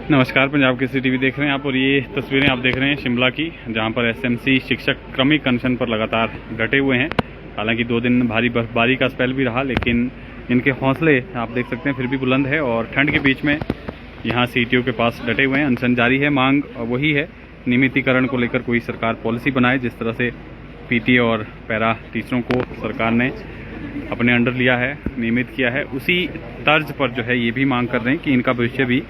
नमस्कार, पंजाब केसरी टीवी देख रहे हैं आप और ये तस्वीरें आप देख रहे हैं शिमला की, जहां पर एसएमसी शिक्षक क्रमिक अनशन पर लगातार डटे हुए हैं। हालांकि 2 दिन भारी बर्फबारी का स्पेल भी रहा, लेकिन इनके हौसले आप देख सकते हैं फिर भी बुलंद है और ठंड के बीच में यहां सीटीओ के पास डटे हुए हैं। अनशन जारी है। मांग वही है, नियमितीकरण को लेकर कोई सरकार पॉलिसी बनाए। जिस तरह से पीटी और पैरा टीचरों को सरकार ने अपने अंडर लिया है, नियमित किया है, उसी तर्ज पर जो है ये भी मांग कर रहे हैं कि इनका भविष्य भी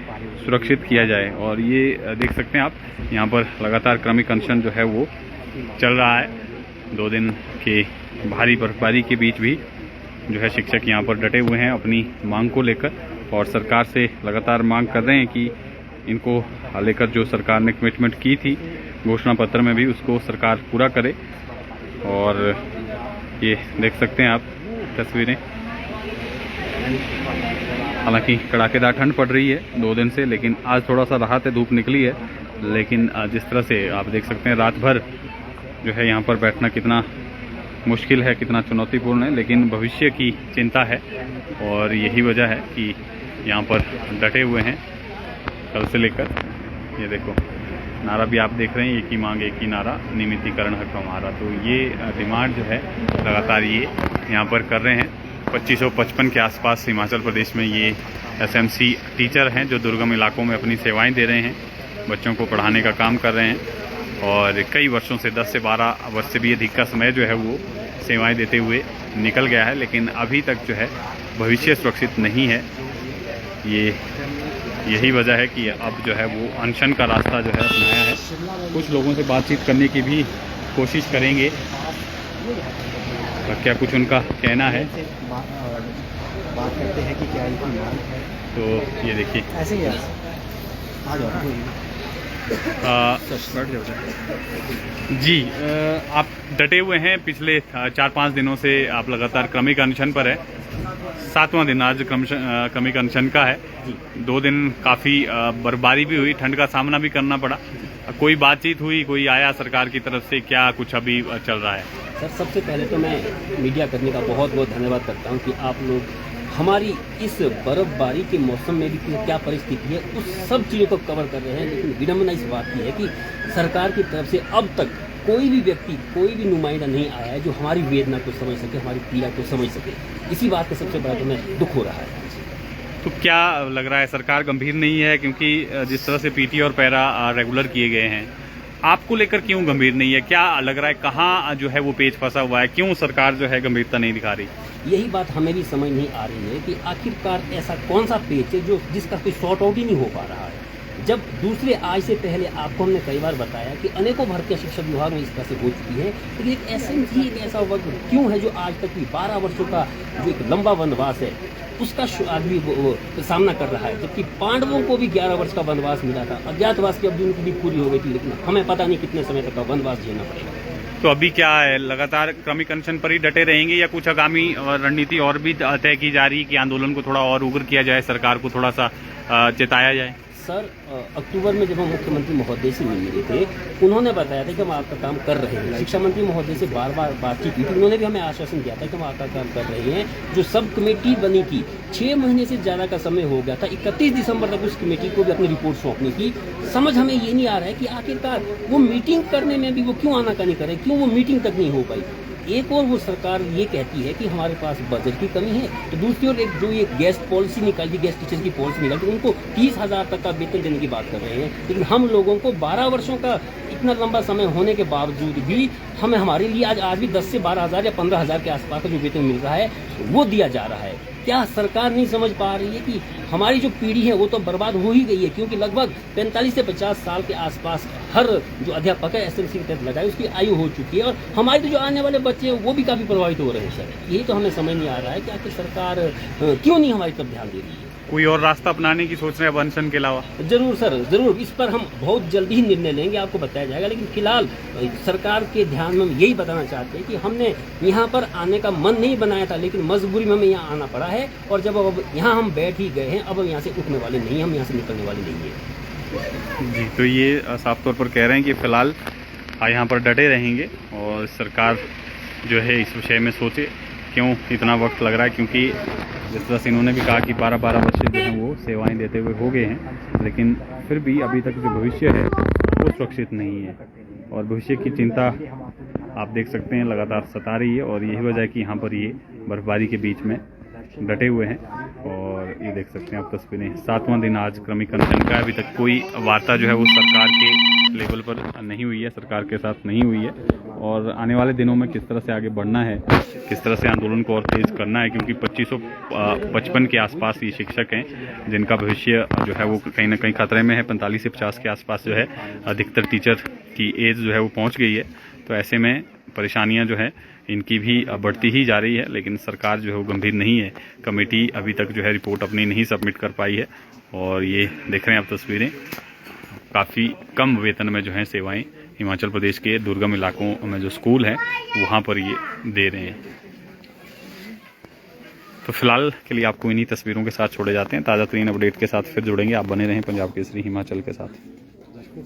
सुरक्षित किया जाए। और ये देख सकते हैं आप, यहाँ पर लगातार क्रमिक अनशन जो है वो चल रहा है। 2 दिन के भारी बर्फबारी के बीच भी जो है शिक्षक यहाँ पर डटे हुए हैं अपनी मांग को लेकर और सरकार से लगातार मांग कर रहे हैं कि इनको लेकर जो सरकार ने कमिटमेंट की थी घोषणा पत्र में भी, उसको सरकार पूरा करे। और ये देख सकते हैं आप तस्वीरें। हालांकि कड़ाकेदार ठंड पड़ रही है 2 दिन से, लेकिन आज थोड़ा सा राहत है, धूप निकली है। लेकिन जिस तरह से आप देख सकते हैं रात भर जो है यहाँ पर बैठना कितना मुश्किल है, कितना चुनौतीपूर्ण है, लेकिन भविष्य की चिंता है और यही वजह है कि यहाँ पर डटे हुए हैं कल से लेकर। ये देखो नारा भी आप देख रहे हैं, एक ही मांग एक ही नारा, नियमितीकरण हक हमारा। तो ये डिमांड जो है लगातार ये यहाँ पर कर रहे हैं। 2555 के आसपास हिमाचल प्रदेश में ये एसएमसी टीचर हैं जो दुर्गम इलाकों में अपनी सेवाएं दे रहे हैं, बच्चों को पढ़ाने का काम कर रहे हैं और कई वर्षों से 10 से 12 वर्ष से भी अधिक का समय जो है वो सेवाएं देते हुए निकल गया है, लेकिन अभी तक जो है भविष्य सुरक्षित नहीं है। यही वजह है कि अब जो है वो अनशन का रास्ता जो है अपनाया है। कुछ लोगों से बातचीत करने की भी कोशिश करेंगे, क्या कुछ उनका कहना है, बात करते हैं कि क्या इनकी मांग है। तो ये देखिए ऐसे ही जी, आप डटे हुए हैं पिछले 4-5 दिनों से, आप लगातार क्रमिक अनशन पर है। 7वां दिन आज क्रमिक अनशन का है। 2 दिन काफ़ी बर्फबारी भी हुई, ठंड का सामना भी करना पड़ा। कोई बातचीत हुई, कोई आया सरकार की तरफ से, क्या कुछ अभी चल रहा है? सर, सबसे पहले तो मैं मीडिया कर्मी का बहुत बहुत धन्यवाद करता हूं कि आप लोग हमारी इस बर्फबारी के मौसम में भी क्या परिस्थिति है उस सब चीज़ों को कवर कर रहे हैं। लेकिन विडम्बना इस बात की है कि सरकार की तरफ से अब तक कोई भी व्यक्ति, कोई भी नुमाइंदा नहीं आया है जो हमारी वेदना को समझ सके, हमारी पीड़ा को समझ सके। इसी बात का सबसे बड़ा तो मैं दुख हो रहा है। तो क्या लग रहा है सरकार गंभीर नहीं है? क्योंकि जिस तरह से पीटी और पैरा रेगुलर किए गए हैं, आपको लेकर क्यों गंभीर नहीं है? क्या लग रहा है कहाँ जो है वो पेच फंसा हुआ है? क्यों सरकार जो है गंभीरता नहीं दिखा रही? यही बात हमें भी समझ नहीं आ रही है कि आखिरकार ऐसा कौन सा पेच है जो जिसका कोई सॉर्ट आउट ही नहीं हो पा रहा है। जब दूसरे आज से पहले आपको हमने कई बार बताया कि अनेकों भर्तियां शिक्षा विभाग में इस तरह से हो चुकी है, लेकिन एक एसएमसी एक ऐसा वर्ग क्यों है जो आज तक भी 12 वर्षों का जो एक लंबा वनवास है उसका आदमी वो सामना कर रहा है। जबकि पांडवों को भी 11 वर्ष का वनवास मिला था, अज्ञातवास की अवधि उनकी भी पूरी हो गई थी, लेकिन हमें पता नहीं कितने समय तक का वनवास झेलना पड़ेगा। तो अभी क्या है, लगातार क्रमिक अनशन पर ही डटे रहेंगे या कुछ आगामी रणनीति और भी तय की जा रही है कि आंदोलन को थोड़ा और उग्र किया जाए, सरकार को थोड़ा सा चेताया जाए? सर, अक्टूबर में जब हम मुख्यमंत्री महोदय से मिले थे, उन्होंने बताया था कि हम आपका काम कर रहे हैं। शिक्षा मंत्री महोदय से बार बार बातचीत की थी, उन्होंने भी हमें आश्वासन दिया था कि हम आपका काम कर रहे हैं। जो सब कमेटी बनी थी, 6 महीने से ज़्यादा का समय हो गया था, 31 दिसंबर तक उस कमेटी को भी अपनी रिपोर्ट सौंपनी थी। समझ हमें ये नहीं आ रहा है कि आखिरकार वो मीटिंग करने में भी वो क्यों आनाकानी करें, क्यों वो मीटिंग तक नहीं हो पाई। एक और वो सरकार ये कहती है कि हमारे पास बजट की कमी है, तो दूसरी ओर एक जो ये गेस्ट पॉलिसी निकाली, गेस्ट टीचर की पॉलिसी निकाली, उनको 30,000 तक का वेतन देने की बात कर रहे हैं। लेकिन हम लोगों को 12 वर्षों का इतना लंबा समय होने के बावजूद भी हमें हमारे लिए आज भी 10 से 12,000 या 15,000 के आसपास का जो वेतन मिल रहा है वो दिया जा रहा है। क्या सरकार नहीं समझ पा रही है कि हमारी जो पीढ़ी है वो तो बर्बाद हो ही गई है? क्योंकि लगभग 45 से 50 साल के आसपास हर जो अध्यापक है एसएमसी के तहत लगाए उसकी आयु हो चुकी है और हमारे तो जो आने वाले बच्चे हैं वो भी काफ़ी प्रभावित हो रहे हैं। सर, यही तो हमें समझ नहीं आ रहा है कि आखिर सरकार क्यों नहीं हमारी तरफ ध्यान दे रही है। कोई और रास्ता अपनाने की सोच रहे हैं अनशन के अलावा? जरूर सर, जरूर, इस पर हम बहुत जल्दी ही निर्णय लेंगे, आपको बताया जाएगा। लेकिन फिलहाल सरकार के ध्यान में हम यही बताना चाहते हैं कि हमने यहाँ पर आने का मन नहीं बनाया था, लेकिन मजबूरी में हमें यहाँ आना पड़ा है। और जब अब यहाँ हम बैठ ही गए हैं, अब हम यहाँ से उठने वाले नहीं, हम यहाँ से निकलने वाले नहीं हैं। जी, तो ये साफ तौर पर कह रहे हैं कि फिलहाल यहाँ पर डटे रहेंगे और सरकार जो है इस विषय में सोचे। क्यों इतना वक्त लग रहा है? क्योंकि जिस तरह से इन्होंने भी कहा कि 12-12 वर्ष जो हैं वो सेवाएं देते हुए हो गए हैं, लेकिन फिर भी अभी तक जो भविष्य है वो सुरक्षित नहीं है और भविष्य की चिंता आप देख सकते हैं लगातार सता रही है। और यही वजह है कि यहाँ पर ये बर्फबारी के बीच में डटे हुए हैं। और ये देख सकते हैं आप तस्वीरें, 7वां दिन आज क्रमिक अनशन का। अभी तक कोई वार्ता जो है वो सरकार के लेवल पर नहीं हुई है, सरकार के साथ नहीं हुई है। और आने वाले दिनों में किस तरह से आगे बढ़ना है, किस तरह से आंदोलन को और तेज करना है, क्योंकि 2555 के आसपास ये शिक्षक हैं जिनका भविष्य जो है वो कहीं ना कहीं खतरे में है। 45 से 50 के आसपास जो है अधिकतर टीचर की एज जो है वो पहुंच गई है। तो ऐसे में परेशानियां जो है इनकी भी बढ़ती ही जा रही है, लेकिन सरकार जो है वो गंभीर नहीं है। कमेटी अभी तक जो है रिपोर्ट अपनी नहीं सबमिट कर पाई है। और ये देख रहे हैं आप तस्वीरें, काफ़ी कम वेतन में जो है सेवाएं हिमाचल प्रदेश के दुर्गम इलाकों में जो स्कूल हैं वहाँ पर ये दे रहे हैं। तो फिलहाल के लिए आपको इन्हीं तस्वीरों के साथ छोड़े जाते हैं। ताज़ा तरीन अपडेट के साथ फिर जुड़ेंगे। आप बने रहें पंजाब केसरी हिमाचल के साथ।